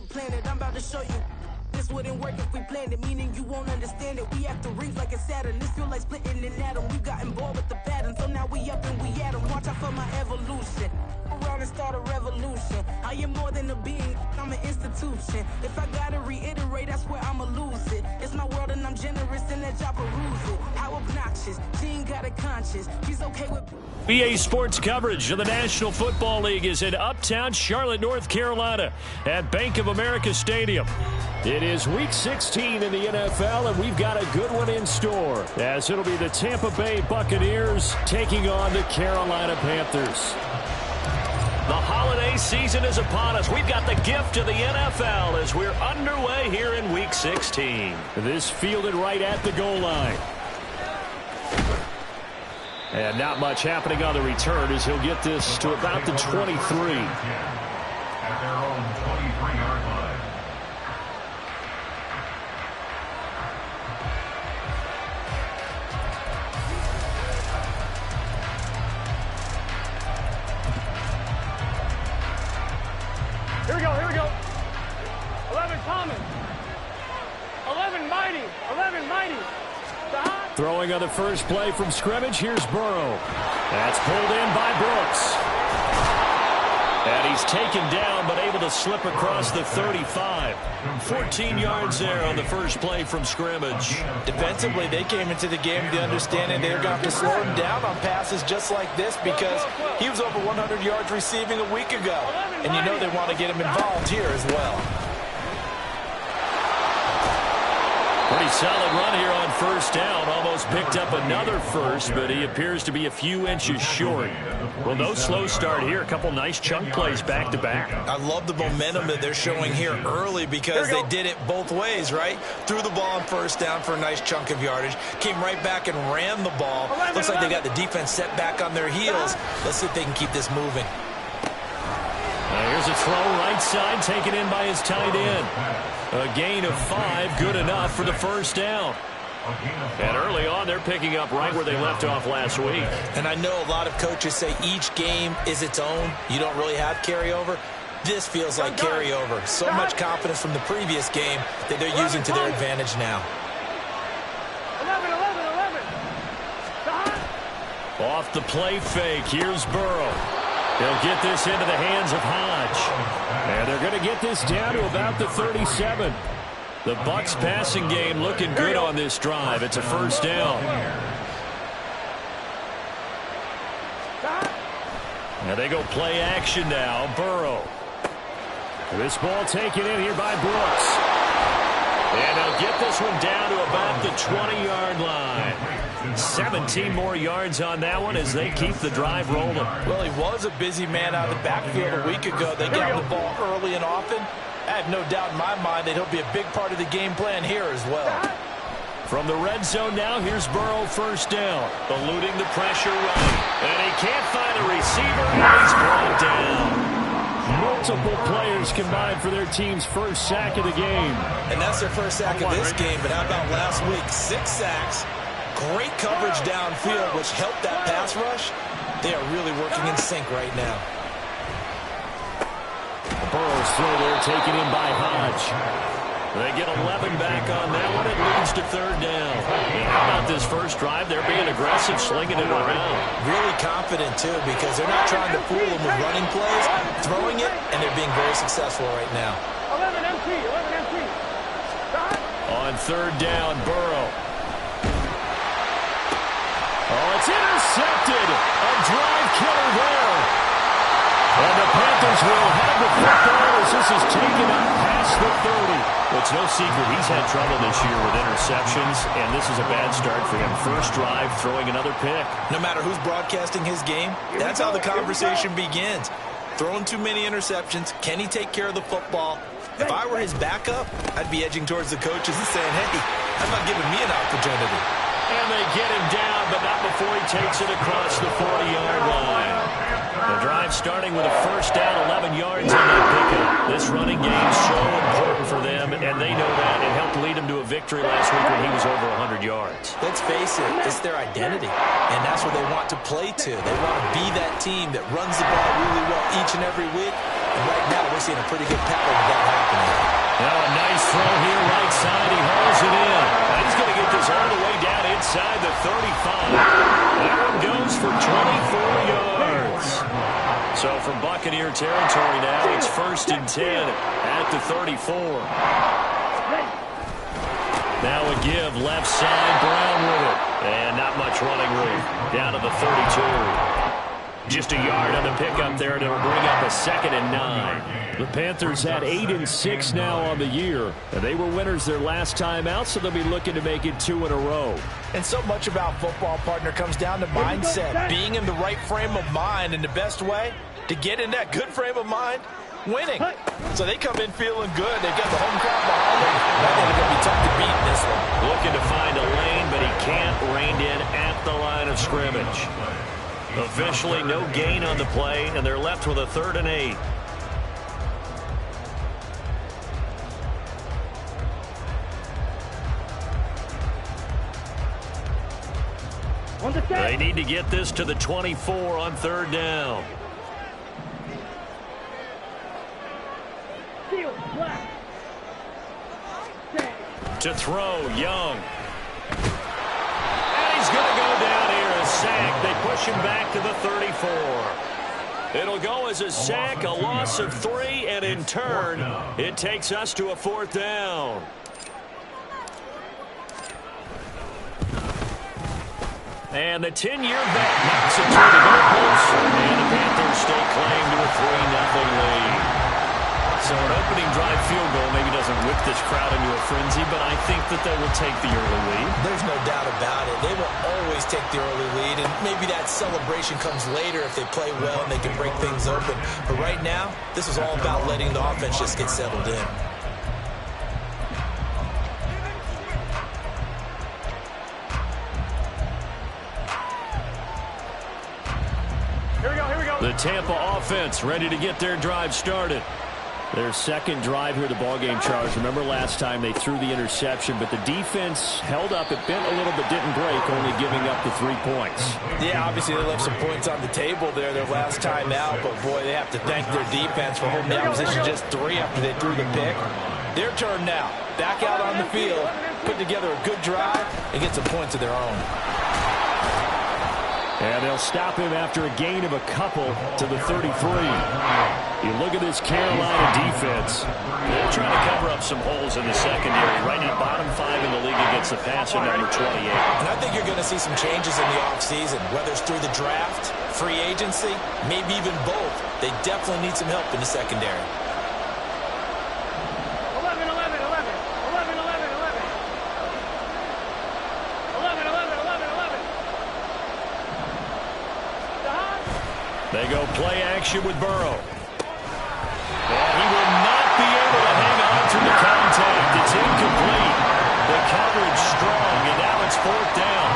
planet. I'm about to show you. This wouldn't work if we planned it, meaning you won't understand it. We have to rings like it's Saturn. This feel like splitting an atom. We've gotten bored with the pattern, so now we up and we at 'em. Watch out for my evolution. Around and start a revolution. I am more than a being, I'm an institution. If I gotta reiterate, that's where I'ma lose it. It's my world and I'm generous and that job peruse it. How obnoxious, she ain't got a conscience. She's okay with... BA Sports coverage of the National Football League is in uptown Charlotte, North Carolina at Bank of America Stadium. It is Week 16 in the NFL, and we've got a good one in store, as it'll be the Tampa Bay Buccaneers taking on the Carolina Panthers. The holiday season is upon us. We've got the gift of the NFL as we're underway here in Week 16. This fielded right at the goal line. And not much happening on the return as he'll get this to about the 23. At their own 23-yard line. Here we go. 11 common. 11 mighty. 11 mighty. Throwing on the first play from scrimmage, here's Burrow. That's pulled in by Brooks. And he's taken down, but able to slip across the 35. 14 yards there on the first play from scrimmage. Defensively, they came into the game with the understanding they're going to have to slow him down on passes just like this because he was over 100 yards receiving a week ago. And you know they want to get him involved here as well. Pretty solid run here on first down. Almost picked up another first, but he appears to be a few inches short. Well, no slow start here. A couple nice chunk plays back-to-back. I love the momentum that they're showing here early because they did it both ways, right? Threw the ball on first down for a nice chunk of yardage. Came right back and ran the ball. Looks like they got the defense set back on their heels. Let's see if they can keep this moving. Here's a throw right side taken in by his tight end. A gain of 5, good enough for the first down. And early on, they're picking up right where they left off last week. And I know a lot of coaches say each game is its own. You don't really have carryover. This feels like carryover. So much confidence from the previous game that they're using to their advantage now. 11. Off the play fake, here's Burrow. They'll get this into the hands of Hodge. And they're going to get this down to about the 37. The Bucs passing game looking good on this drive. It's a first down. Now they go play action now. Burrow. This ball taken in here by Brooks. And they'll get this one down to about the 20-yard line. 17 more yards on that one as they keep the drive rolling. Well, he was a busy man out of the backfield a week ago. They got the ball early and often. I have no doubt in my mind that he'll be a big part of the game plan here as well. From the red zone now, here's Burrow first down. Eluding the pressure run. And he can't find a receiver. He's brought down. Multiple players combined for their team's first sack of the game. And that's their first sack of this game. But how about last week? 6 sacks. Great coverage downfield, which helped that pass rush. They are really working in sync right now. Burrow's throw there taken in by Hodge. They get 11 back on that one. It leads to third down. And how about this first drive? They're being aggressive, slinging it around. Really confident, too, because they're not trying to fool them with running plays, throwing it, and they're being very successful right now. 11 MT. On third down, Burrow. Oh, it's intercepted. A drive killer there. And the Panthers will have the football as this is taken up past the 30. Well, it's no secret he's had trouble this year with interceptions, and this is a bad start for him. First drive, throwing another pick. No matter who's broadcasting his game, that's how the conversation begins. Throwing too many interceptions. Can he take care of the football? If I were his backup, I'd be edging towards the coaches and saying, hey, how about giving me an opportunity? And they get him down, but not before he takes it across the 40-yard line. The drive starting with a first down, 11 yards on that pickup. This running game is so important for them, and they know that. It helped lead them to a victory last week when he was over 100 yards. Let's face it, it's their identity, and that's what they want to play to. They want to be that team that runs the ball really well each and every week, and right now we're seeing a pretty good pattern of that happening. 35. That one goes for 24 yards. So from Buccaneer territory now, it's 1st and 10 at the 34. Now a give left side, Brown with it. And not much running room. Down to the 32. Just a yard on the pickup there, and it'll bring up a 2nd and 9. The Panthers had 8 and 6 now on the year, and they were winners their last time out, so they'll be looking to make it 2 in a row. And so much about football, partner, comes down to mindset, being in the right frame of mind, and the best way to get in that good frame of mind, winning. So they come in feeling good. They've got the home crowd behind them. I think it's going to be tough to beat in this one. Looking to find a lane, but he can't. Reined in at the line of scrimmage. Officially no gain on the play, and they're left with a 3rd and 8. They need to get this to the 24 on 3rd down. To throw, Young. And he's going to go down here, a sack. They push him back to the 34. It'll go as a sack, a loss of 3, and in turn, it takes us to a 4th down. And the 10-year vet knocks it to the goalpost, and the Panthers stake claim to a 3-0 lead. So an opening drive field goal maybe doesn't whip this crowd into a frenzy, but I think that they will take the early lead. There's no doubt about it. They will always take the early lead, and maybe that celebration comes later if they play well and they can break things open. But right now, this is all about letting the offense just get settled in. Here we go. The Tampa offense ready to get their drive started. Their 2nd drive here, the ballgame, Charles. Remember last time they threw the interception, but the defense held up. It bent a little but didn't break, only giving up the 3 points. Yeah, obviously they left some points on the table there their last time out, but boy, they have to thank their defense for holding the opposition just 3 after they threw the pick. Their turn now. Back out on the field, put together a good drive, and get some points of their own. And they'll stop him after a gain of a couple to the 33. You look at this Carolina defense. They're trying to cover up some holes in the secondary. Right now, bottom 5 in the league against the passer, number 28. And I think you're going to see some changes in the offseason, whether it's through the draft, free agency, maybe even both. They definitely need some help in the secondary. 11. They go play action with Burrow. And he will not be able to hang on to the contact. It's incomplete. The coverage strong, and now it's 4th down.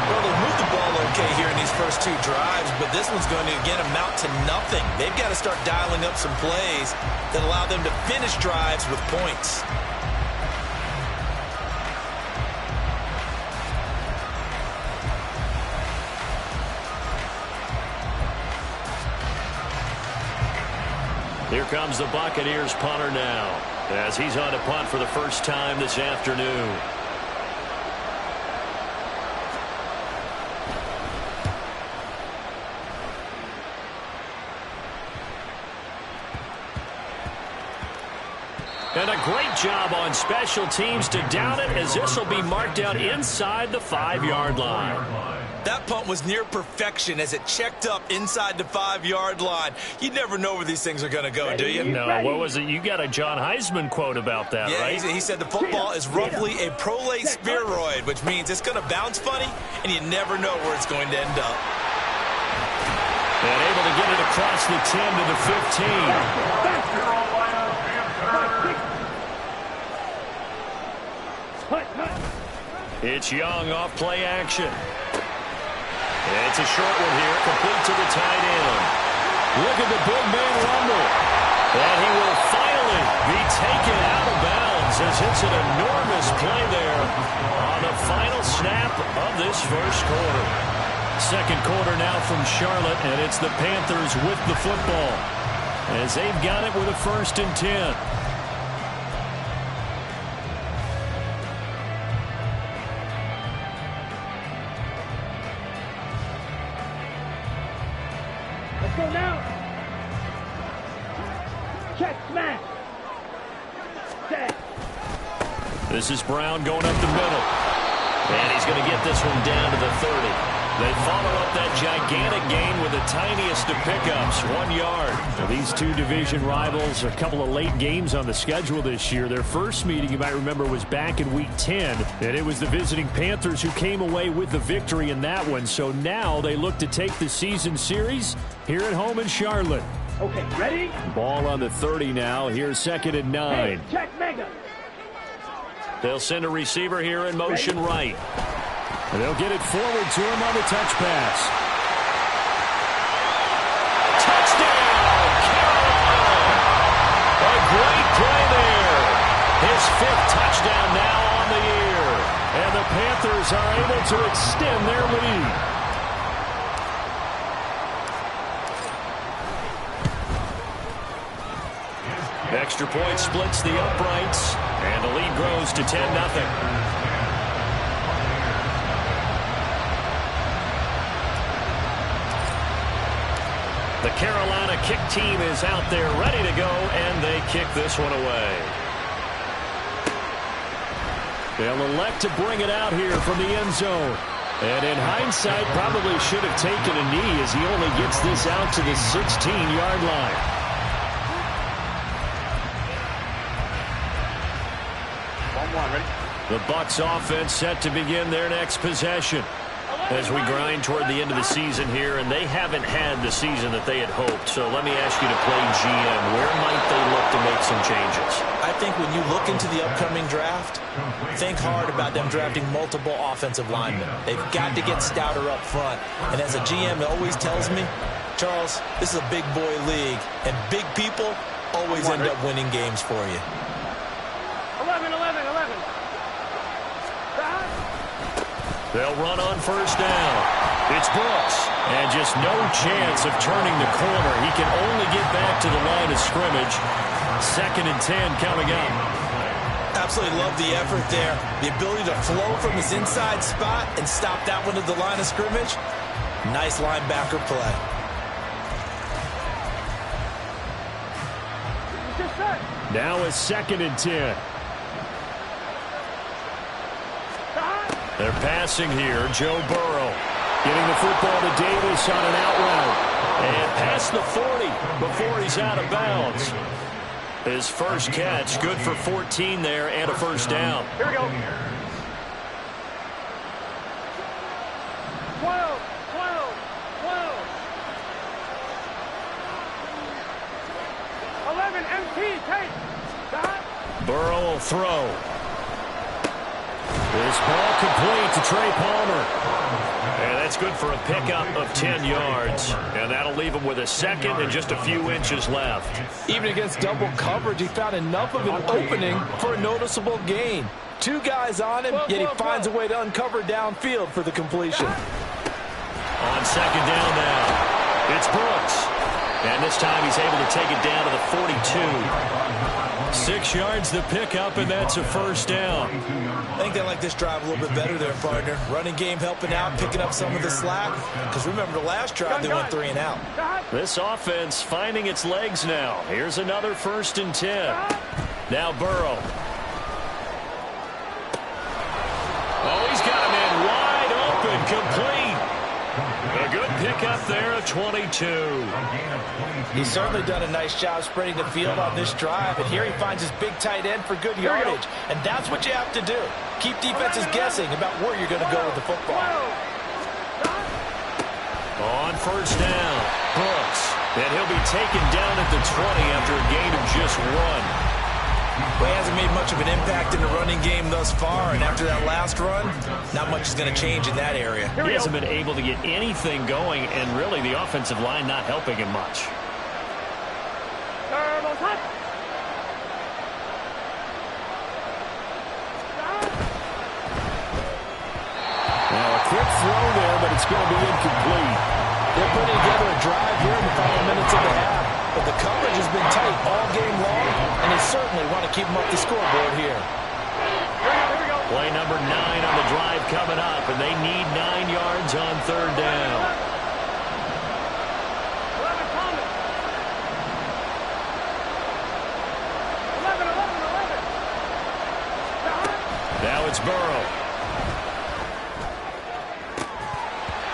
Well, they moved the ball okay here in these first 2 drives, but this one's going to, again, amount to nothing. They've got to start dialing up some plays that allow them to finish drives with points. Here comes the Buccaneers punter now, as he's on to punt for the first time this afternoon. And a great job on special teams to down it, as this will be marked out inside the 5-yard line. That punt was near perfection as it checked up inside the 5-yard line. You never know where these things are going to go, do you? No, what was it? You got a John Heisman quote about that, yeah, right? He said the football is roughly a prolate spheroid, which means it's going to bounce funny, and you never know where it's going to end up. And able to get it across the 10 to the 15. It's Young off play action. It's a short one here, complete to the tight end. Look at the big man rumble. And he will finally be taken out of bounds as it's an enormous play there on the final snap of this first quarter. 2nd quarter now from Charlotte, and it's the Panthers with the football as they've got it with a 1st and 10. Smash. Set. This is Brown going up the middle. And he's going to get this one down to the 30. They follow up that gigantic gain with the tiniest of pickups, 1 yard. Now, these two division rivals, a couple of late games on the schedule this year. Their first meeting, you might remember, was back in Week 10, and it was the visiting Panthers who came away with the victory in that one. So now they look to take the season series here at home in Charlotte. Okay, ready? Ball on the 30 now. Here's 2nd and 9. Hey, check mega. They'll send a receiver here in motion right. And they'll get it forward to him on the touch pass. Touchdown, Carolina! A great play there. His 5th touchdown now on the year. And the Panthers are able to extend their lead. Extra point splits the uprights, and the lead grows to 10-0. The Carolina kick team is out there ready to go, and they kick this one away. They'll elect to bring it out here from the end zone. And in hindsight, probably should have taken a knee as he only gets this out to the 16-yard line. The Bucs offense set to begin their next possession as we grind toward the end of the season here, and they haven't had the season that they had hoped. So let me ask you to play GM. Where might they look to make some changes? I think when you look into the upcoming draft, think hard about them drafting multiple offensive linemen. They've got to get stouter up front. And as a GM always tells me, Charles, this is a big boy league, and big people always end up winning games for you. 11. They'll run on first down. It's Brooks. And just no chance of turning the corner. He can only get back to the line of scrimmage. 2nd and 10 coming up. Absolutely love the effort there. The ability to flow from his inside spot and stop that one at the line of scrimmage. Nice linebacker play. Now it's 2nd and 10. They're passing here. Joe Burrow getting the football to Davis on an out route. And past the 40 before he's out of bounds. His first catch, good for 14 there and a first down. Here we go. 12. 11 MT, take. Burrow will throw. This ball complete to Trey Palmer. And that's good for a pickup of 10 yards. And that'll leave him with a 2nd and just a few inches left. Even against double coverage, he found enough of an opening for a noticeable gain. 2 guys on him, yet he finds a way to uncover downfield for the completion. On 2nd down now, it's Brooks. And this time he's able to take it down to the 42. 6 yards the pickup, and that's a first down. I think they like this drive a little bit better there, partner. Running game helping out, picking up some of the slack. Because remember, the last drive they went 3 and out. This offense finding its legs now. Here's another 1st and 10. Now Burrow. Oh, he's got him in wide open, complete. A good pickup there at 22. He's certainly done a nice job spreading the field on this drive, and here he finds his big tight end for good yardage. And that's what you have to do. Keep defenses guessing about where you're going to go with the football. On first down, Brooks. And he'll be taken down at the 20 after a gain of just 1. Well, he hasn't made much of an impact in the running game thus far, and after that last run, not much is going to change in that area. He hasn't been able to get anything going, and really the offensive line not helping him much. Now a quick throw there, but it's going to be incomplete. They're putting together a drive here in the final minutes of the half, but the coverage has been tight all game long, and they certainly want to keep them up the scoreboard here. Play number 9 on the drive coming up, and they need 9 yards on 3rd down. it's Burrow.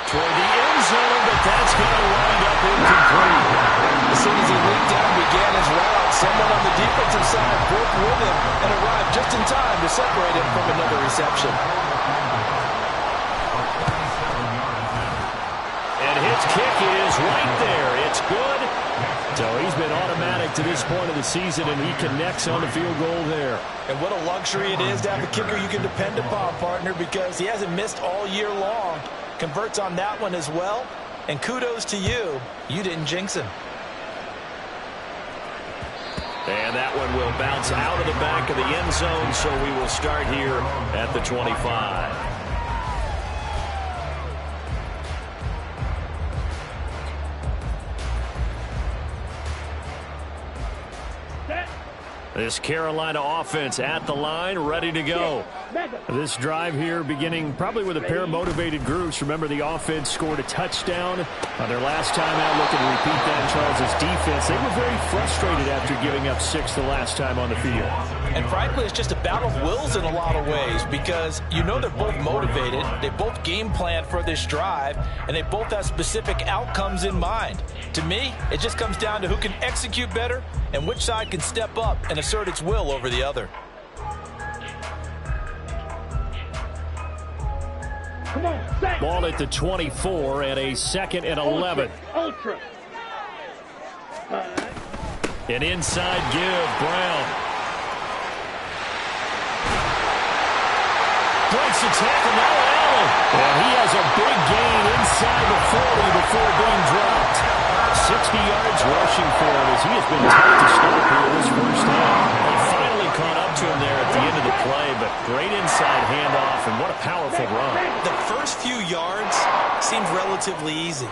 Toward the end zone, but that's going to wind up incomplete. As soon as he leaped down, began his route, someone on the defensive side broke with him and arrived just in time to separate him from another reception. And his kick is right there. It's good. So he's been automatic to this point of the season, and he connects on the field goal there. And what a luxury it is to have a kicker you can depend upon, partner, because he hasn't missed all year long. Converts on that one as well. And kudos to you. You didn't jinx him. And that one will bounce out of the back of the end zone, so we will start here at the 25. This Carolina offense at the line, ready to go. This drive here beginning probably with a pair of motivated groups. Remember, the offense scored a touchdown on their last time out. Looking to repeat that in Charles' defense. They were very frustrated after giving up 6 the last time on the field. And frankly, it's just a battle of wills in a lot of ways because you know they're both motivated. They both game plan for this drive, and they both have specific outcomes in mind. To me, it just comes down to who can execute better and which side can step up and assert its will over the other. Come on, set. Ball at the 24 and a 2nd and 11. Ultra. An inside give, Brown. Breaks the tackle, now Allen. And he has a big gain inside the 40 before being dropped. 60 yards rushing for him as he has been tough to stop here this first half. He finally caught up to him there at the end of the play, but great inside handoff, and what a powerful run. The first few yards seemed relatively easy.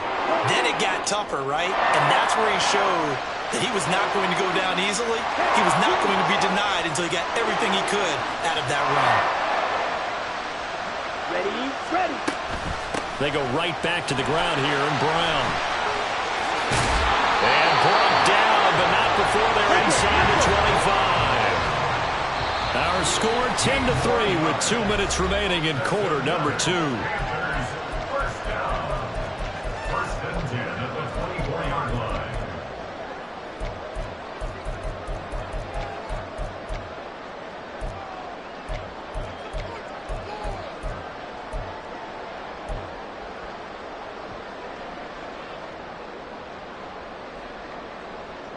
Then it got tougher, right? And that's where he showed that he was not going to go down easily. He was not going to be denied until he got everything he could out of that run. Ready. They go right back to the ground here, and Brown. And brought down, but not before they're inside the 25. Our score 10-3 with 2 minutes remaining in quarter number 2. First down. First and 10 at the 24-yard line.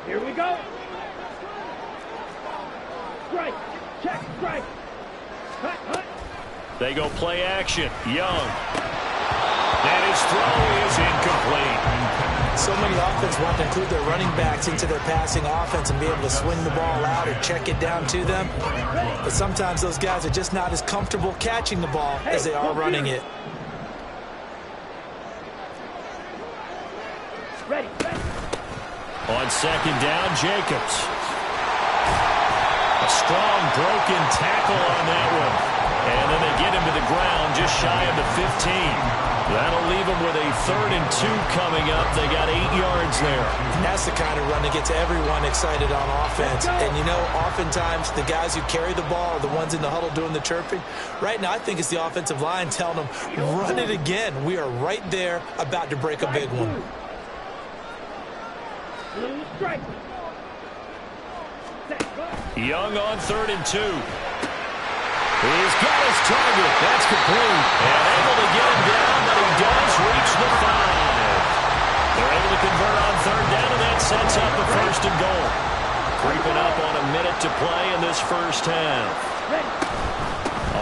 Here we go. Strike. Check. Strike. Hut. They go play action. Young. And his throw is incomplete. So many offenses want to include their running backs into their passing offense and be able to swing the ball out or check it down to them. But sometimes those guys are just not as comfortable catching the ball as they are running it. Ready. On 2nd down, Jacobs. A strong broken tackle on that one. And then they get him to the ground just shy of the 15. That'll leave them with a 3rd and 2 coming up. They got 8 yards there. That's the kind of run that gets everyone excited on offense. And, you know, oftentimes the guys who carry the ball are the ones in the huddle doing the chirping. Right now, I think it's the offensive line telling them, run it again. We are right there about to break a big one. Strike. Young on 3rd and 2. He's got his target. That's complete. And able to get him down, but he does reach the 5. They're able to convert on 3rd down, and that sets up the 1st and goal. Creeping up on a minute to play in this first half.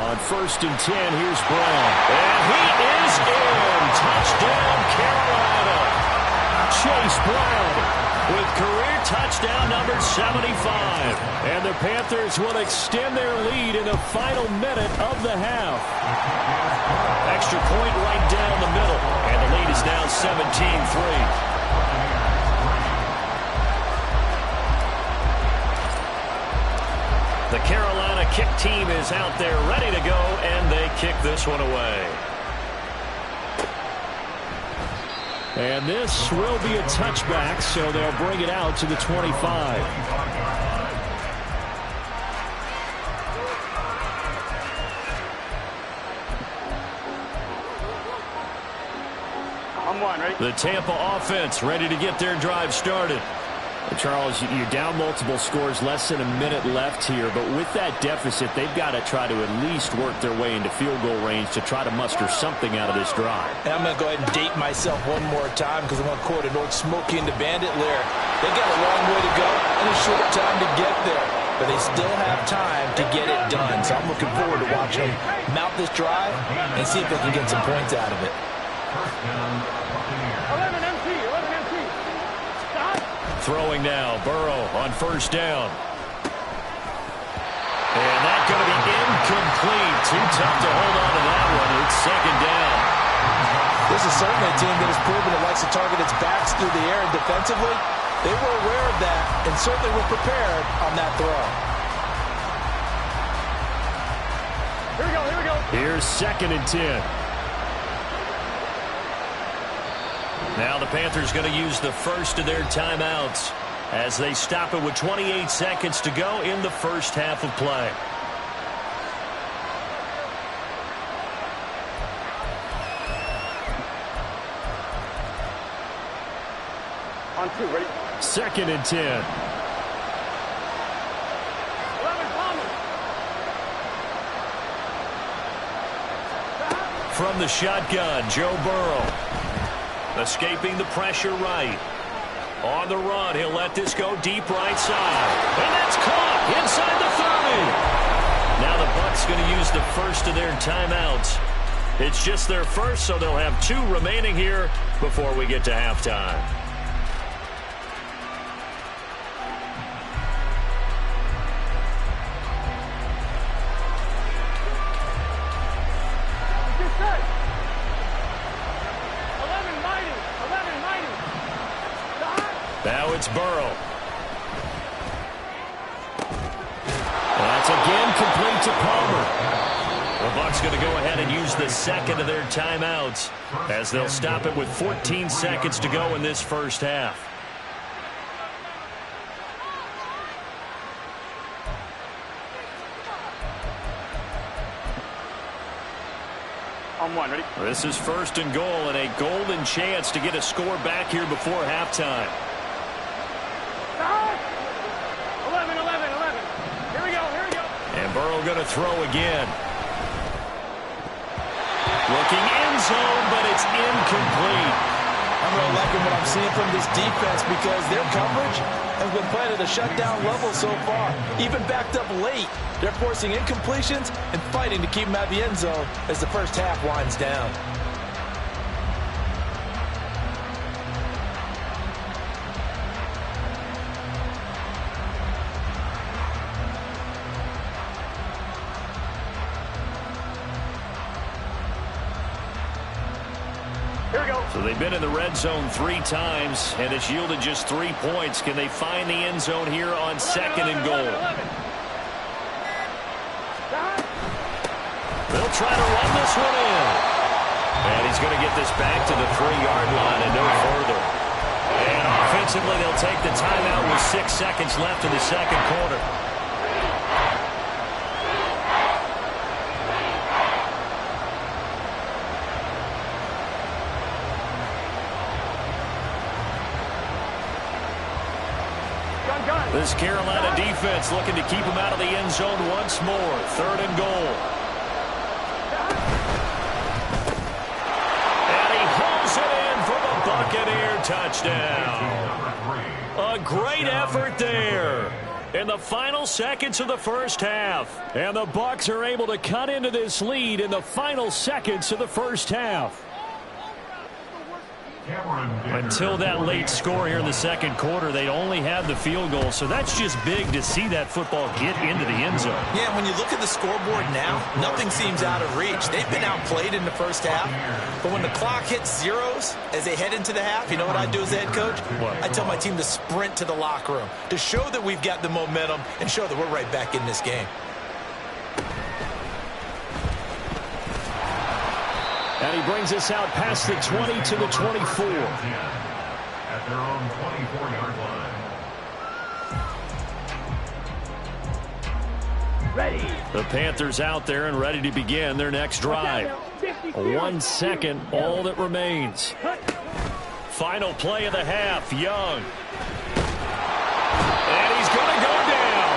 On 1st and 10, here's Brown. And he is in. Touchdown, Carolina. Chase Brown with career touchdown number 75. And the Panthers will extend their lead in the final minute of the half. Extra point right down the middle. And the lead is now 17-3. The Carolina kick team is out there ready to go, and they kick this one away. And this will be a touchback, so they'll bring it out to the 25. The Tampa offense ready to get their drive started. Charles, you're down multiple scores, less than a minute left here, but with that deficit, they've got to try to at least work their way into field goal range to try to muster something out of this drive. And I'm going to go ahead and date myself one more time because I'm going to quote an old Smokey and the Bandit lyric. They got a long way to go and a short time to get there, but they still have time to get it done. So I'm looking forward to watching them mount this drive and see if they can get some points out of it. 11 MC. Stop. Throwing now, Burrow on first down. And that's going to be incomplete. Too tough to hold on to that one. It's second down. This is certainly a team that has proven it likes to target its backs through the air, and defensively, they were aware of that and certainly were prepared on that throw. Here we go. Here's 2nd and 10. Now the Panthers going to use the first of their timeouts as they stop it with 28 seconds to go in the first half of play. On 2, ready? 2nd and 10. 11 Palmer. From the shotgun, Joe Burrow. Escaping the pressure right. On the run, he'll let this go deep right side. And that's caught inside the 30. Now the Bucs going to use the first of their timeouts. It's just their first, so they'll have 2 remaining here before we get to halftime. Now it's Burrow. That's again complete to Palmer. The Bucs going to go ahead and use the second of their timeouts as they'll stop it with 14 seconds to go in this first half. On 1, ready? This is 1st and goal and a golden chance to get a score back here before halftime. 11. Here we go. And Burrow going to throw again. Looking end zone, but it's incomplete. I'm really liking what I'm seeing from this defense because their coverage has been playing at a shutdown level so far. Even backed up late, they're forcing incompletions and fighting to keep them out of the end zone as the first half winds down. So they've been in the red zone 3 times, and it's yielded just 3 points. Can they find the end zone here on 2nd and goal? They'll try to run this one in. And he's going to get this back to the 3-yard line and no further. And offensively, they'll take the timeout with 6 seconds left in the second quarter. This Carolina defense looking to keep him out of the end zone once more. 3rd and goal. And he hauls it in for the Buccaneer touchdown. A great effort there in the final seconds of the first half. And the Bucs are able to cut into this lead in the final seconds of the first half. Until that late score here in the second quarter, they only had the field goal, so that's just big to see that football get into the end zone. Yeah, when you look at the scoreboard now, nothing seems out of reach. They've been outplayed in the first half, but when the clock hits zeros as they head into the half, you know what I do as the head coach? What? I tell my team to sprint to the locker room to show that we've got the momentum and show that we're right back in this game. And he brings us out past the 20 to the 24. At their own 24-yard line. Ready. The Panthers out there and ready to begin their next drive. 1 second, all that remains. Cut. final play of the half. Young. And he's going to go down.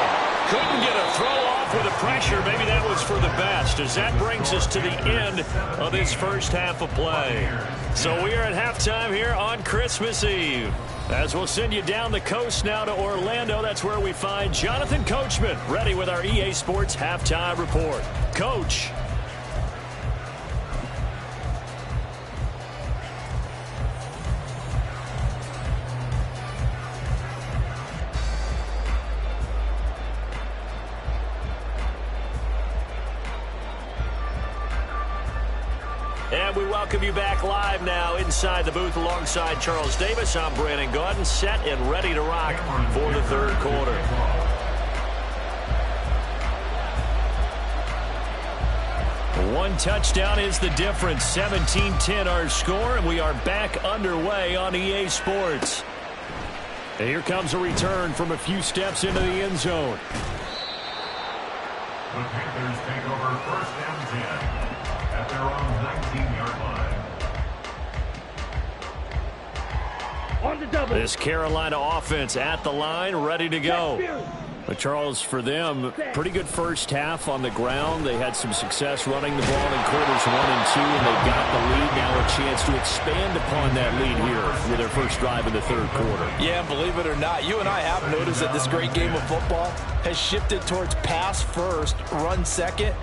Couldn't get a throw off with the pressure. Maybe that was for the best, as that brings us to the end of this first half of play. So we are at halftime here on Christmas Eve. As we'll send you down the coast now to Orlando, that's where we find Jonathan Coachman ready with our EA Sports Halftime Report. Coach. And we welcome you back live now inside the booth alongside Charles Davis. I'm Brandon Gaudin, set and ready to rock for the third quarter. One touchdown is the difference. 17-10 our score, and we are back underway on EA Sports. And here comes a return from a few steps into the end zone. The Panthers take over first and 10 at their own 19-yard line. On the double. This Carolina offense at the line, ready to go. But Charles, for them, pretty good first half on the ground. They had some success running the ball in quarters 1 and 2, and they've got the lead. Now a chance to expand upon that lead here with their first drive in the third quarter. Yeah, believe it or not, you and I have noticed that this great game of football has shifted towards pass first, run second.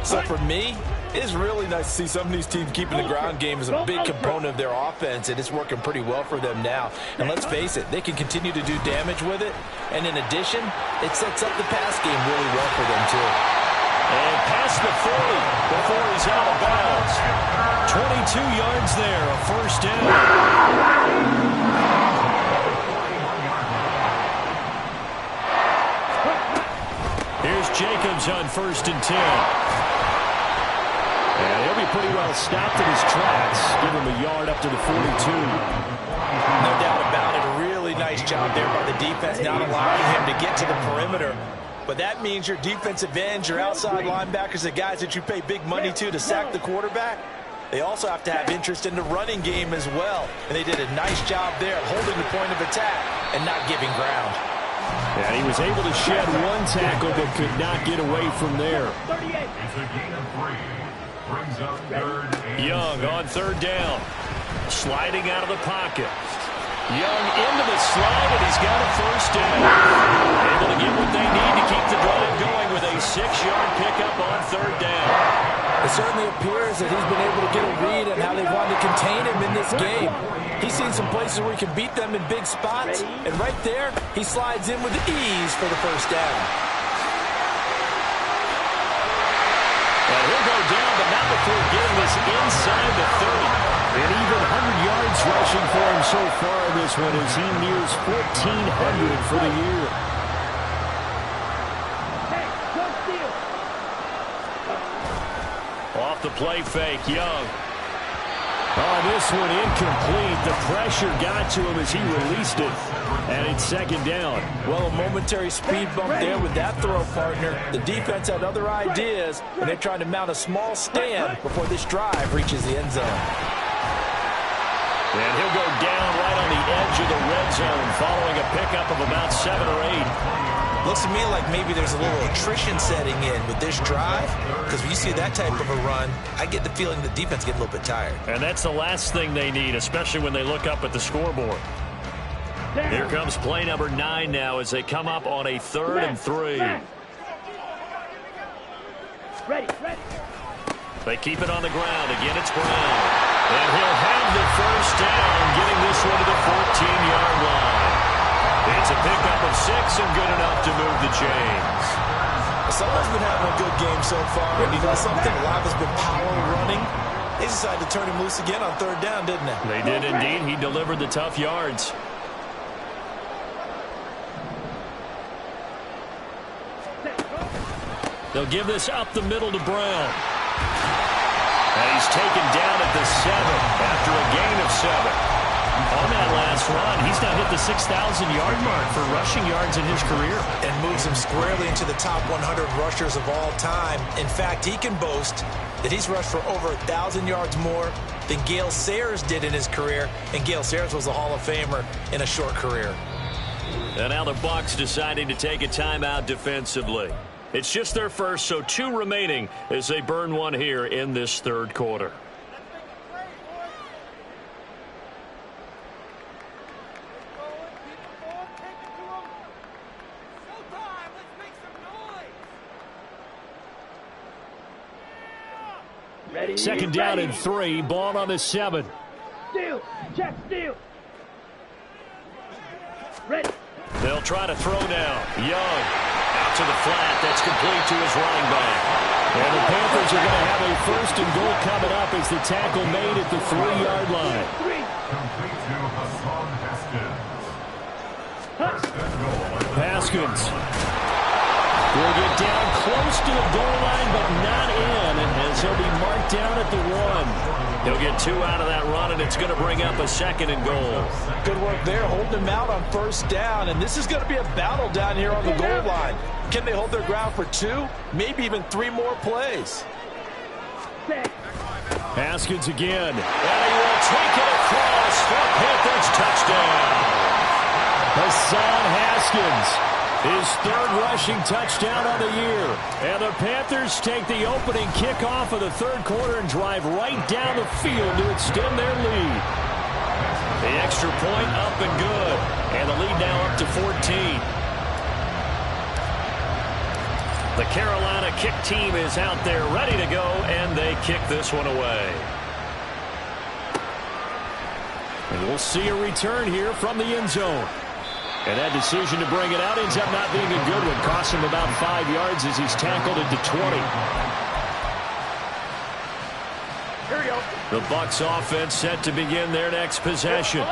So for me, it's really nice to see some of these teams keeping the ground game as a big component of their offense, and it's working pretty well for them now. And let's face it, they can continue to do damage with it. And in addition, it sets up the pass game really well for them, too. And past the 40 before he's out of bounds. 22 yards there, a first down. Here's Jacobs on first and 10. And he'll be pretty well stopped in his tracks. Give him a yard up to the 42. No doubt about it. A really nice job there by the defense, not allowing him to get to the perimeter. But that means your defensive ends, your outside linebackers, the guys that you pay big money to sack the quarterback, they also have to have interest in the running game as well. And they did a nice job there holding the point of attack and not giving ground. Yeah, he was able to shed one tackle but could not get away from there. It's a gain of 3. Brings up third and Young on third down. Sliding out of the pocket. Young into the slide, and he's got a first down. Able to get what they need to keep the drive going with a 6-yard pickup on third down. It certainly appears that he's been able to get a read on how they wanted to contain him in this game. He's seen some places where he can beat them in big spots, and right there, he slides in with ease for the first down. And he'll go down, but not before getting this inside the 30. And even 100 yards rushing for him so far in this one as he nears 1,400 for the year. Off the play fake, Young. Oh, this one incomplete. The pressure got to him as he released it. And it's second down. Well, a momentary speed bump there with that throw, partner. The defense had other ideas, and they're trying to mount a small stand before this drive reaches the end zone. And he'll go down right on the edge of the red zone following a pickup of about 7 or 8. Looks to me like maybe there's a little attrition setting in with this drive, because when you see that type of a run, I get the feeling the defense get a little bit tired. And that's the last thing they need, especially when they look up at the scoreboard. Here comes play number 9 now as they come up on a 3rd and 3. Ready. They keep it on the ground. Again, it's Brown. And he'll have the first down, getting this one to the 14-yard line. It's a pickup of 6 and good enough to move the chains. Someone's been having a good game so far, and you know something? A lot has been power running. They decided to turn him loose again on 3rd down, didn't they? They did indeed. He delivered the tough yards. They'll give this up the middle to Brown. And he's taken down at the 7 after a gain of 7. On that last run, he's now hit the 6,000-yard mark for rushing yards in his career. And moves him squarely into the top 100 rushers of all time. In fact, he can boast that he's rushed for over 1,000 yards more than Gale Sayers did in his career. And Gale Sayers was a Hall of Famer in a short career. And now the Bucs deciding to take a timeout defensively. It's just their first, so 2 remaining as they burn one here in this third quarter. Second down and 3. Ball on the 7. Steal. Check, steal. Ready. They'll try to throw now. Young out to the flat. That's complete to his running back. And the Panthers are going to have a first and goal coming up as the tackle made at the 3-yard line. Complete to Hassan Haskins. First and goal. Haskins will get down close to the goal line, but not in, as he'll be marked down at the 1. He'll get 2 out of that run, and it's going to bring up a second and goal. Good work there, holding him out on first down, and this is going to be a battle down here on the goal line. Can they hold their ground for 2, maybe even 3 more plays? Haskins again, and he will take it across for a Panthers touchdown. Hassan Haskins, his 3rd rushing touchdown on the year. And the Panthers take the opening kickoff of the third quarter and drive right down the field to extend their lead. The extra point up and good. And the lead now up to 14. The Carolina kick team is out there ready to go, and they kick this one away. And we'll see a return here from the end zone. And that decision to bring it out ends up not being a good one. Costs him about 5 yards as he's tackled at the 20. Here we go. The Bucs offense set to begin their next possession.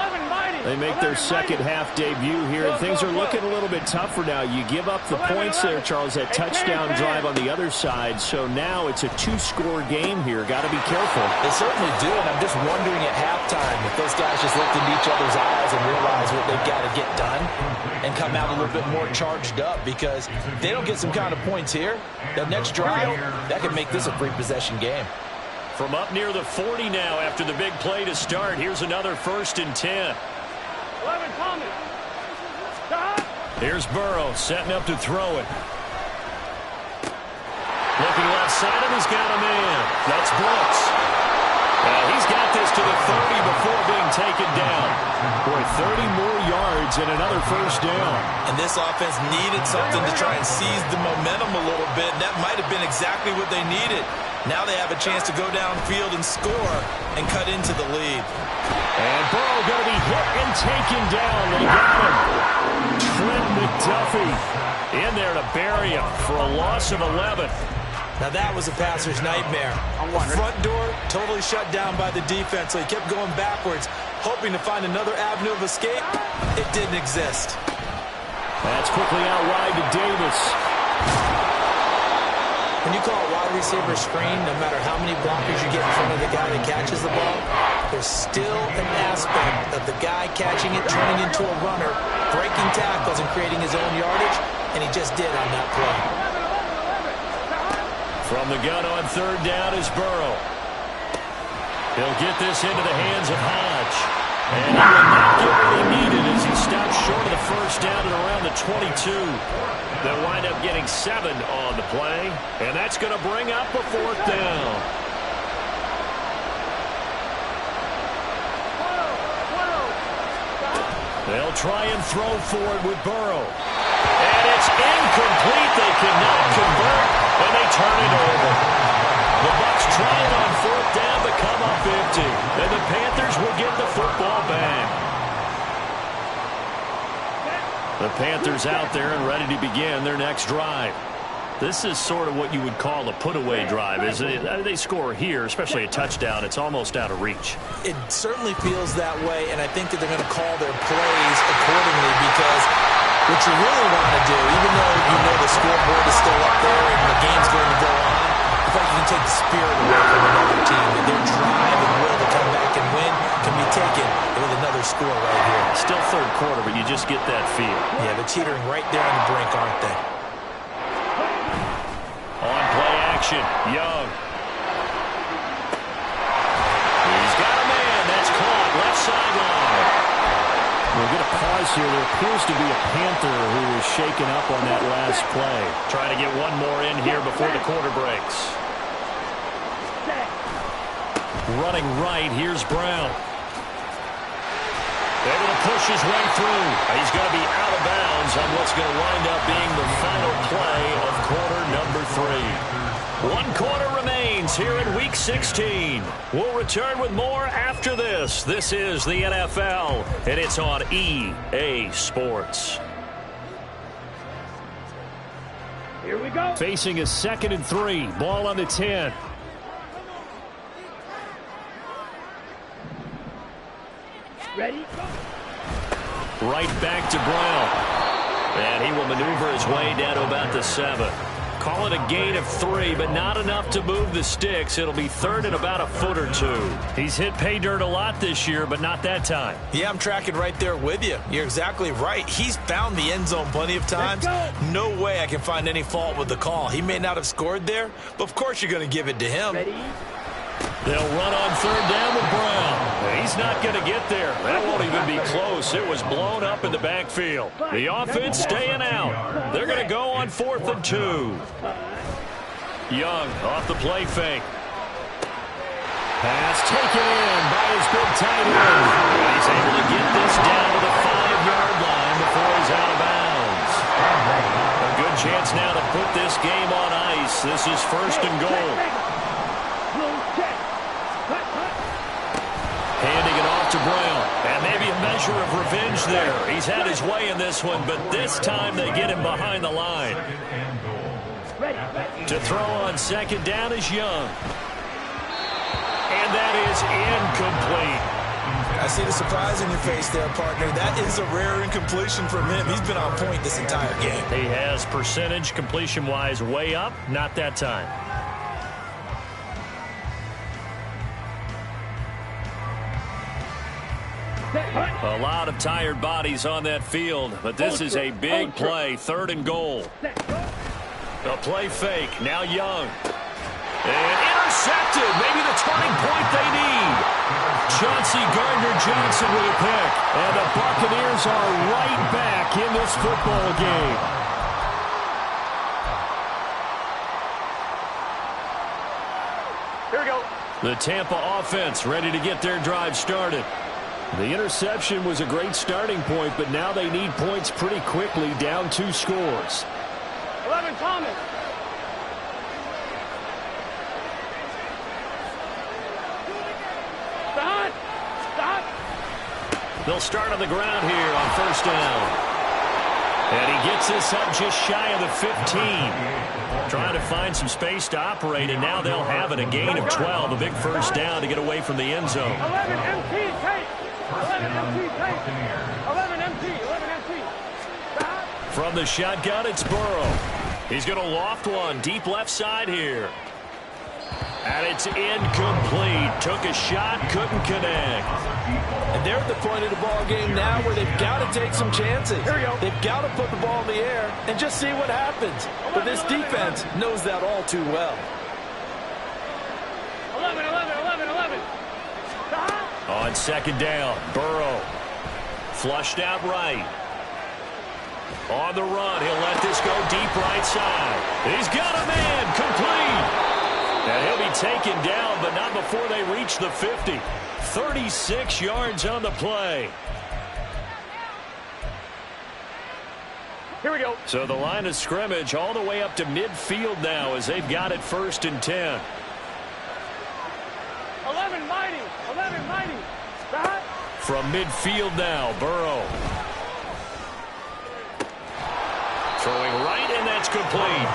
They make their second half debut here, and things are looking a little bit tougher now. You give up the points there, Charles, that touchdown drive on the other side, so now it's a 2-score game here. Got to be careful. They certainly do, and I'm just wondering at halftime if those guys just looked into each other's eyes and realize what they've got to get done and come out a little bit more charged up, because if they don't get some kind of points here, that next drive, that could make this a free-possession game. From up near the 40 now after the big play to start, here's another 1st and 10. 11, Thomas. Stop. Here's Burrow setting up to throw it. Looking left side, and he's got a man. That's Brooks. He's got this to the 30 before being taken down. Boy, 30 more yards and another first down. And this offense needed something to try and seize the momentum a little bit, and that might have been exactly what they needed. Now they have a chance to go downfield and score and cut into the lead. And Burrow going to be hit and taken down. They got him. Trent McDuffie in there to bury him for a loss of 11. Now that was a passer's nightmare. The front door totally shut down by the defense, so he kept going backwards, hoping to find another avenue of escape. It didn't exist. That's quickly out wide to Davis. When you call a wide receiver screen, no matter how many blockers you get in front of the guy that catches the ball, there's still an aspect of the guy catching it, turning into a runner, breaking tackles and creating his own yardage, and he just did on that play. From the gun on 3rd down is Burrow. He'll get this into the hands of Hodge. And he will not get what he needed as he stops short of the first down at around the 22. They'll wind up getting 7 on the play, and that's going to bring up a 4th down. They'll try and throw for it with Burrow. And it's incomplete. They cannot convert, and they turn it over. The Bucs trying on 4th down to come up empty, and the Panthers will get the football back. The Panthers out there and ready to begin their next drive. This is sort of what you would call a put-away drive, isn't it? They score here, especially a touchdown. It's almost out of reach. It certainly feels that way, and I think that they're going to call their plays accordingly, because what you really want to do, even though you know the scoreboard is still up there and the game's going to go on, I think you can take the spirit away from another team. And their drive and will to come back and win can be taken with another score. just get that feel. Yeah, they're teetering right there on the brink, aren't they? On play action, Young. He's got a man. That's caught. Left sideline. We'll get a pause here. There appears to be a Panther who was shaken up on that last play. Trying to get one more in here before the quarter breaks. Running right, here's Brown. Able to push his way through. He's going to be out of bounds on what's going to wind up being the final play of quarter number 3. 1 quarter remains here in Week 16. We'll return with more after this. This is the NFL, and it's on EA Sports. Here we go. Facing a 2nd and 3. Ball on the 10. Ready? Right back to Brown. And he will maneuver his way down to about the 7. Call it a gain of 3, but not enough to move the sticks. It'll be 3rd and about a foot or 2. He's hit pay dirt a lot this year, but not that time. Yeah, I'm tracking right there with you. You're exactly right. He's found the end zone plenty of times. No way I can find any fault with the call. He may not have scored there, but of course you're going to give it to him. Ready? They'll run on 3rd down with Brown. He's not going to get there. That won't even be close. It was blown up in the backfield. The offense staying out. They're going to go on 4th and 2. Young off the play fake. Pass taken in by his big tight end. He's able to get this down to the 5-yard line before he's out of bounds. A good chance now to put this game on ice. This is 1st and goal. Handing it off to Brown. And maybe a measure of revenge there. He's had his way in this one, but this time they get him behind the line. To throw on 2nd down is Young. And that is incomplete. I see the surprise in your face there, partner. That is a rare incompletion from him. He's been on point this entire game. He has percentage completion-wise way up. Not that time. A lot of tired bodies on that field, but this is a big play. 3rd and goal. A play fake. Now Young. And intercepted. Maybe the turning point they need. Chauncey Gardner-Johnson with a pick. And the Buccaneers are right back in this football game. Here we go. The Tampa offense ready to get their drive started. The interception was a great starting point, but now they need points pretty quickly, down 2 scores. 11, Thomas. Stop. They'll start on the ground here on 1st down. And he gets this up just shy of the 15. Trying to find some space to operate, and now they'll have it, a gain of 12. A big 1st down to get away from the end zone. 11 MT, take. 11 MT, take. 11 MT, 11 MT. Stop. From the shotgun, it's Burrow. He's going to loft one deep left side here. And it's incomplete. Took a shot, couldn't connect. And they're at the point of the ball game now where they've got to take some chances. Here we go. They've got to put the ball in the air and just see what happens. But this defense knows that all too well. 11, 11, 11, 11. Stop. On 2nd down, Burrow. Flushed out right. On the run, he'll let this go deep right side. He's got a man, complete. And he'll be taken down, but not before they reach the 50. 36 yards on the play. Here we go. So the line of scrimmage all the way up to midfield now as they've got it 1st and 10. 11 mighty. 11 mighty. Stop. From midfield now, Burrow. Throwing right, and that's complete.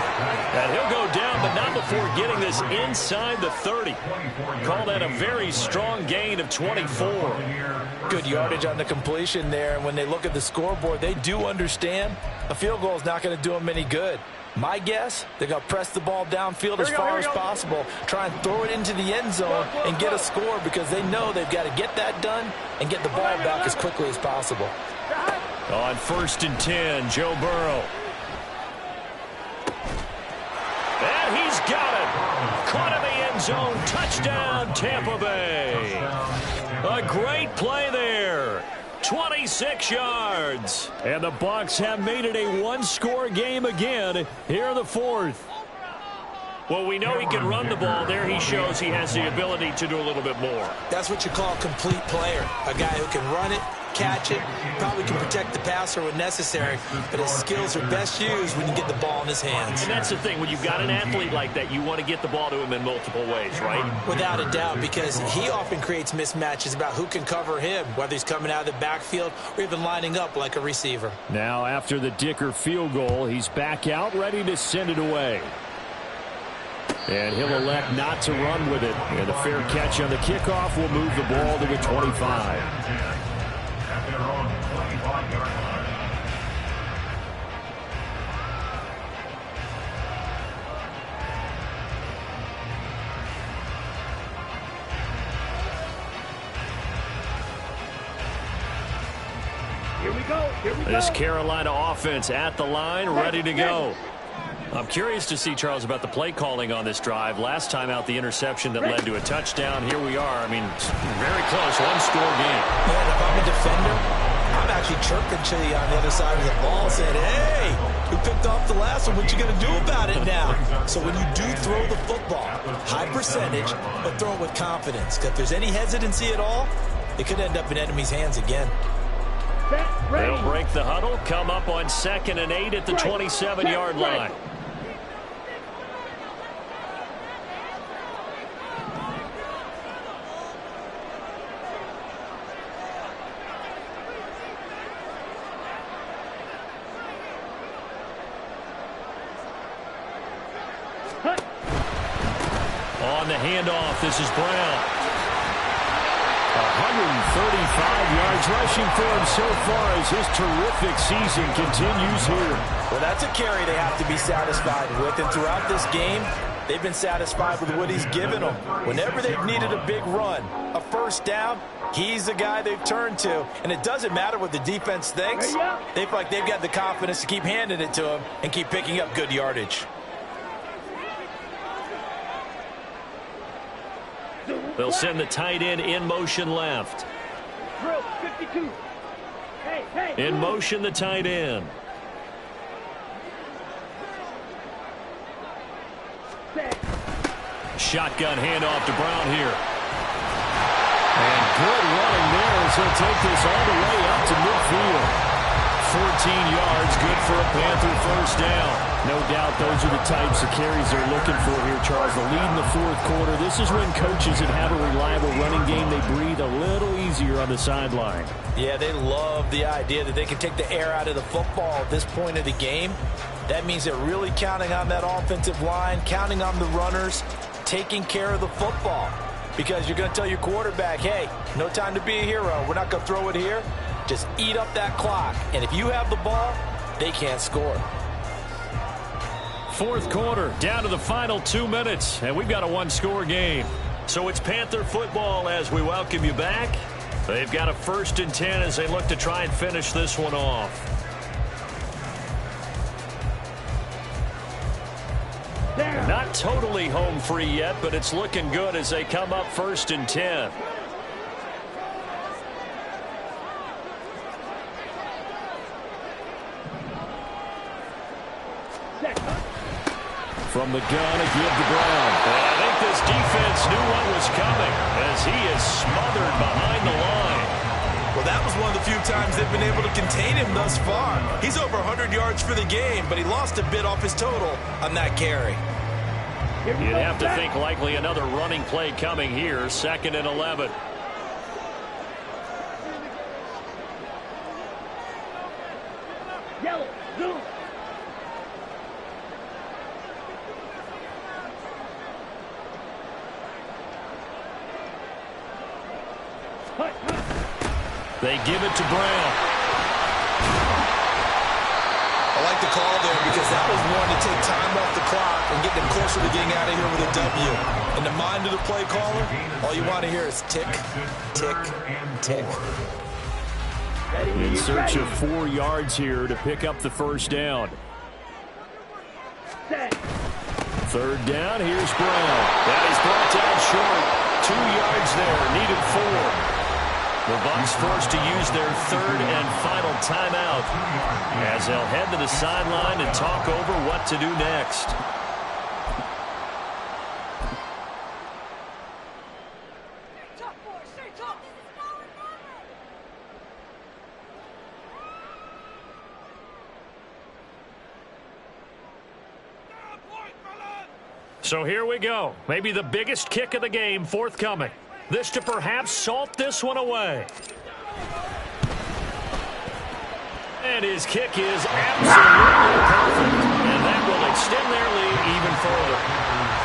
And he'll go down, but not before getting this inside the 30. Call that a very strong gain of 24. Good yardage on the completion there. And when they look at the scoreboard, they do understand a field goal is not going to do them any good. My guess, they're going to press the ball downfield as far as possible, try and throw it into the end zone and get a score because they know they've got to get that done and get the ball back as quickly as possible. On 1st and 10, Joe Burrow. And he's got it. Caught in the end zone. Touchdown, Tampa Bay. A great play there. 26 yards. And the Bucs have made it a one-score game again here in the fourth. Well, we know he can run the ball. There he shows he has the ability to do a little bit more. That's what you call a complete player. A guy who can run it, catch it, probably can protect the passer when necessary, but his skills are best used when you get the ball in his hands. And that's the thing. When you've got an athlete like that, you want to get the ball to him in multiple ways, right? Without a doubt, because he often creates mismatches about who can cover him, whether he's coming out of the backfield or even lining up like a receiver. Now, after the Dicker field goal, he's back out, ready to send it away. And he'll elect not to run with it. And a fair catch on the kickoff will move the ball to the 25. At their own 25-yard line. Here we go. Here we go. This Carolina offense at the line, ready to go. I'm curious to see, Charles, about the play calling on this drive. Last time out, the interception that led to a touchdown. Here we are. I mean, very close, one-score game. Man, if I'm a defender, I'm actually chirping to you on the other side of the ball, saying, hey, we picked off the last one. What you going to do about it now? So when you do throw the football, high percentage, but throw it with confidence. Because if there's any hesitancy at all, it could end up in enemy's hands again. They'll break the huddle, come up on 2nd and 8 at the 27-yard line. On the handoff, this is Brown. 135 yards rushing for him so far as his terrific season continues here. Well, that's a carry they have to be satisfied with. And throughout this game, they've been satisfied with what he's given them. Whenever they've needed a big run, a first down, he's the guy they've turned to. And it doesn't matter what the defense thinks. They feel like they've got the confidence to keep handing it to him and keep picking up good yardage. They'll send the tight end in motion left. Drill 52. Hey. In motion, the tight end. Shotgun handoff to Brown here. And good running there as he'll take this all the way up to midfield. 14 yards, good for a Panther first down. No doubt those are the types of carries they're looking for here, Charles. The lead in the fourth quarter. This is when coaches that have a reliable running game, they breathe a little easier on the sideline. Yeah, they love the idea that they can take the air out of the football at this point of the game. That means they're really counting on that offensive line, counting on the runners, taking care of the football. Because you're going to tell your quarterback, hey, no time to be a hero. We're not going to throw it here. Just eat up that clock. And if you have the ball, they can't score. Fourth quarter, down to the final 2 minutes, and we've got a one-score game. So it's Panther football as we welcome you back. They've got a 1st and 10 as they look to try and finish this one off. Not totally home free yet, but it's looking good as they come up 1st and 10. From the gun, a give to Brown. I think this defense knew what was coming as he is smothered behind the line. Well, that was one of the few times they've been able to contain him thus far. He's over 100 yards for the game, but he lost a bit off his total on that carry. You'd have to think likely another running play coming here, 2nd and 11. Yellow, blue. They give it to Brown. I like the call there because that was one to take time off the clock and get them closer to getting out of here with a W. In the mind of the play caller, all you want to hear is tick, tick, tick. In search of 4 yards here to pick up the first down. Third down, here's Brown. That is brought down short. 2 yards there, needed 4. The Bucs forced to use their third and final timeout as they'll head to the sideline and talk over what to do next. So here we go. Maybe the biggest kick of the game forthcoming. This to perhaps salt this one away. And his kick is absolutely perfect. And that will extend their lead even further.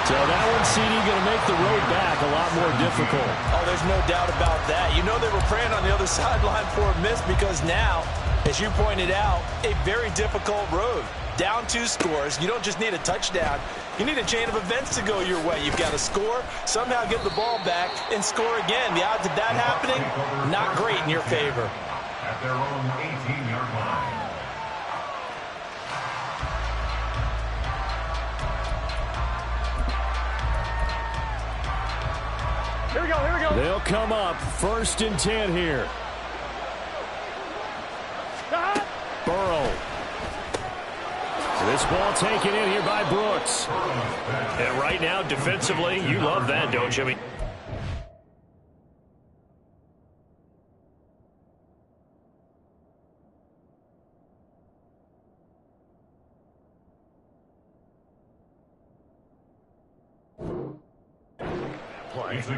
So that one, CD, going to make the road back a lot more difficult. Oh, there's no doubt about that. You know they were praying on the other sideline for a miss because now, as you pointed out, a very difficult road. Down 2 scores. You don't just need a touchdown. You need a chain of events to go your way. You've got to score, somehow get the ball back, and score again. The odds of that happening, not great in your favor. At their own 18-yard line. Here we go, here we go. They'll come up 1st and 10 here. Burrow. This ball taken in here by Brooks. And right now, defensively, you love that, don't you? I mean,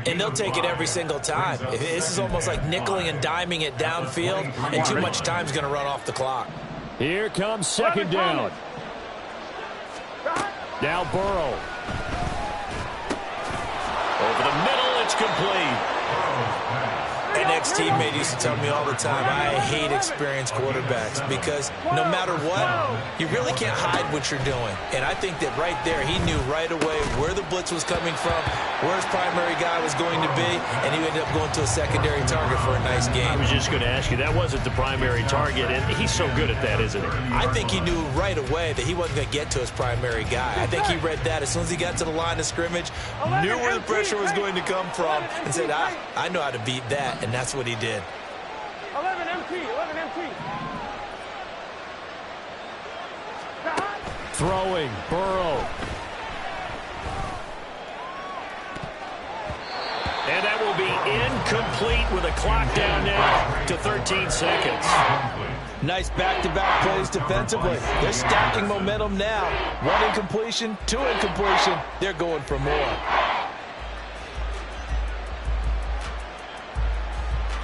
And they'll take it every single time. This is almost like nickeling and diming it downfield, and too much time's going to run off the clock. Here comes 2nd down. Now Burrow. over the middle, it's complete. An ex-teammate used to tell me all the time, I hate experienced quarterbacks because no matter what, you really can't hide what you're doing. And I think that right there, he knew right away where the blitz was coming from, where his primary guy was going to be, and he ended up going to a secondary target for a nice game. I was just going to ask you, that wasn't the primary target, and he's so good at that, isn't he? I think he knew right away that he wasn't going to get to his primary guy. I think he read that as soon as he got to the line of scrimmage, knew where the pressure was going to come from, and said, I know how to beat that, and that's what he did. 11 MT, 11 MT. Throwing, Burrow. And that will be incomplete with a clock down now to 13 seconds. Nice back-to-back plays defensively. They're stacking momentum now. 1 incompletion, 2 incompletion. They're going for more.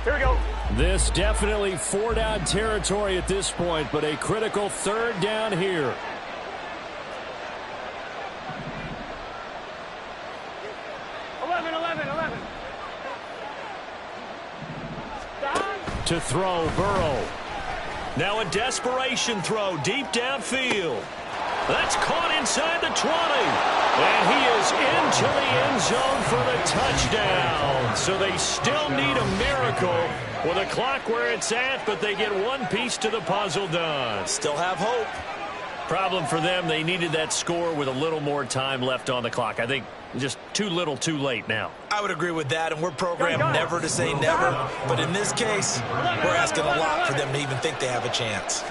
Here we go. This definitely 4-down territory at this point, but a critical 3rd down here. To throw, Burrow. Now a desperation throw deep downfield. That's caught inside the 20. And he is into the end zone for the touchdown. So they still need a miracle with a clock where it's at, but they get one piece to the puzzle done. Still have hope. Problem for them, they needed that score with a little more time left on the clock. I think just too little too late now. I would agree with that, and we're programmed never to say never. But in this case, we're asking a lot for them to even think they have a chance.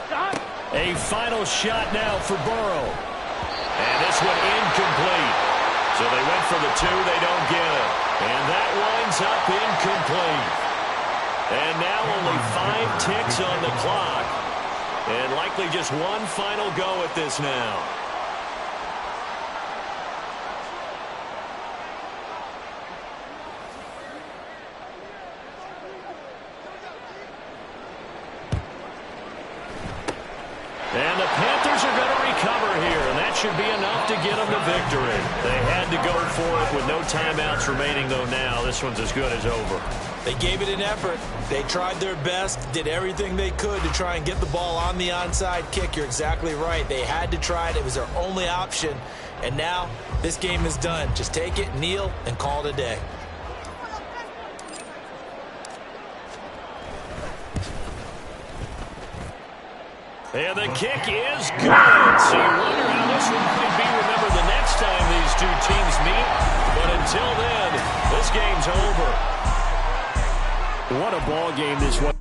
A final shot now for Burrow. And this one incomplete. So they went for the 2, they don't get it. And that winds up incomplete. And now only 5 ticks on the clock. And likely just one final go at this now. And the Panthers are going to recover here, and that should be enough to get them the victory. They had to go for it with no timeouts remaining, though now this one's as good as over. They gave it an effort. They tried their best, did everything they could to try and get the ball on the onside kick. You're exactly right. They had to try it. It was their only option. And now this game is done. Just take it, kneel, and call it a day. And the kick is good. So you wonder how this one might be remembered the next time these two teams meet. But until then, this game's over. What a ball game this was.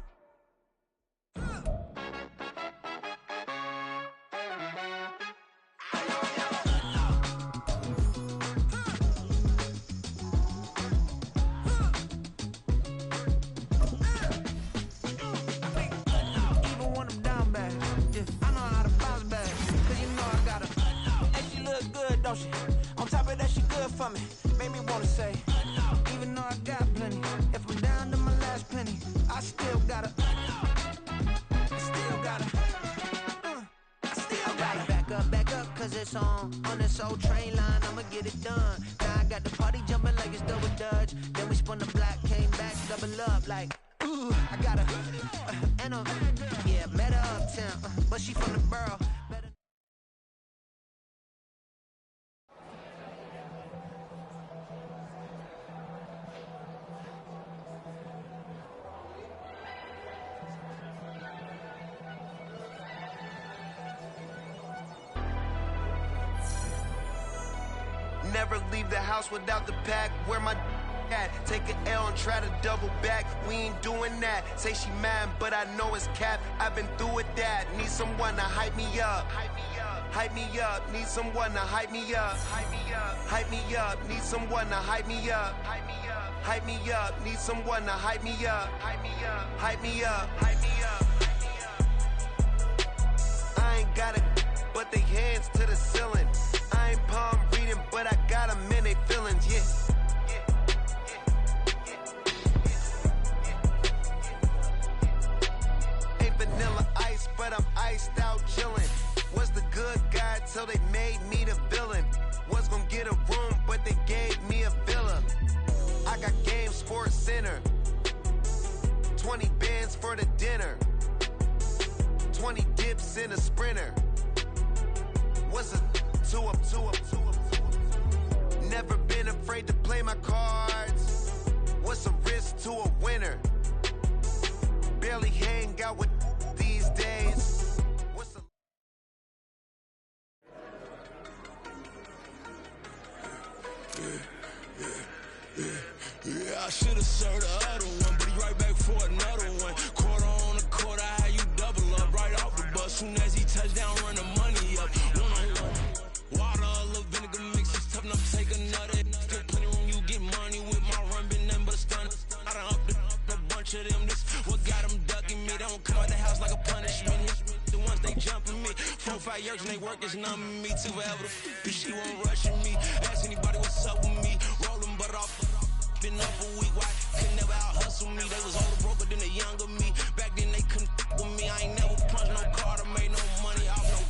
On top of that, she good for me. Made me wanna say, even though I got plenty, if I'm down to my last penny, I still gotta back up, cause it's on this old train line, I'ma get it done. Now I got the party jumping like it's double dutch. Then we spun the block, came back, double up, like, ooh, I got her, and yeah, met her uptown, but she from the borough. Never leave the house without the pack. Where my at? Take an L and try to double back. We ain't doing that. Say she mad, but I know it's cap. I've been through with that. Need someone to hype me up. Hype me up. Need someone to hype me up. Hype me up. Need someone to hype me up. Hype me up. Need someone to hype me up. Hype me up. Hype me up. Hype me up. I ain't got it, but they hands to the ceiling. I ain't palm reading, but I got them in they feelings, yeah. Ain't vanilla ice, but I'm iced out chillin'. Was the good guy till they made me the villain. Was gonna get a room, but they gave me a villa. I got game, Sports Center. 20 bands for the dinner. 20 dips in a sprinter. What's a two up? Never been afraid to play my cards. What's a risk to a winner? Barely hang out with these days. What's a Yeah, I should've served the other one, but he right back for another one. Quarter on the quarter, how you double up right off the bus. Soon as he touch down, run the money up. One-on-one. Water, a little vinegar mix, it's tough enough to take another. Still plenty room, you get money with my run, been nothing but a stun. I done up a bunch of them, this what got them ducking me. They don't come out the house like a punishment. The ones they jumping me, 4 or 5 years and they work is numbing me. Too forever, the she won't rushing me. Ask anybody what's up with me, rolling butt off. Been up a week, why could never out hustle me? They was older, broker than the younger me. Back then they couldn't with me. I ain't never punched no card or made no money off no.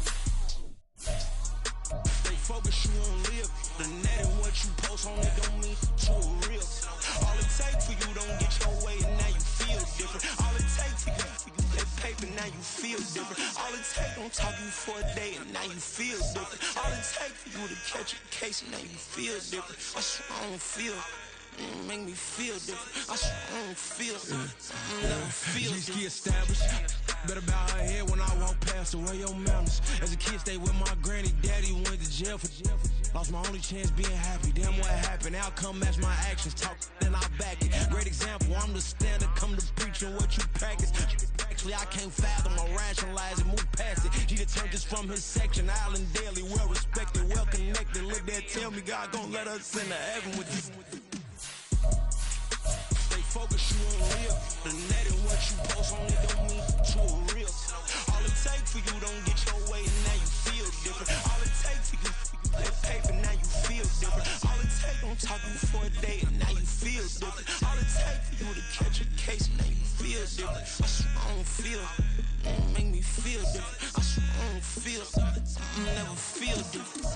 They focus, you won't live. The net and what you post on it don't mean to a real. All it takes for you don't get your way and now you feel different. All it takes for you that paper, now you feel different. All it takes don't talk you for a day and now you feel different. All it takes for you to catch a case and now you feel different. I swear I don't feel. Make me feel different. I swear I don't feel. Never feel Just get established. Better bow her head when I walk past the way your manners. As a kid, stayed with my granny. Daddy went to jail for lost my only chance being happy. Damn, what happened? Outcome match my actions. Talk, then I back it. Great example. I'm the standard. Come to preaching what you practice. Actually, I can't fathom or rationalize it. Move past it. He turned this from his section. Island Daily, well respected, well connected. Look there, tell me God gon' let us into heaven with this. Focus, you won't live. The net and what you post on it don't mean to a real. All it takes for you don't get your way and now you feel different. All it takes for you that paper, now you feel different. All it takes don't talk you for a day and now you feel different. All it takes for you to catch a case and now you feel different. I swear I don't feel. Make me feel different. I swear I don't feel. Never feel different.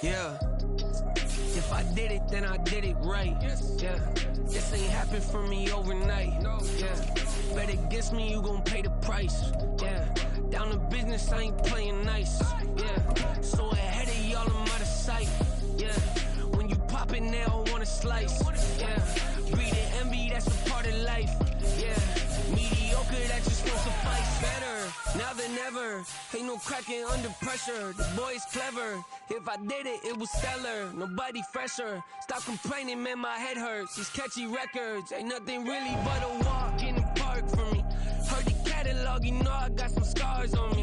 Yeah. If I did it, then I did it right. Yeah. This ain't happened for me overnight. Yeah. Bet against me, you gon' pay the price. Yeah. Down to business, I ain't playing nice. Yeah. So ahead of y'all, I'm out of sight. Yeah. When you pop it now, I wanna slice. Yeah. Greed and envy, that's a part of life. Yeah. Mediocre, that just won't suffice. Better now than ever. Ain't no cracking under pressure. The boy's clever. If I did it, it was stellar. Nobody fresher. Stop complaining, man, my head hurts. These catchy records ain't nothing really but a walk in the park for me. Heard the catalog, you know I got some scars on me.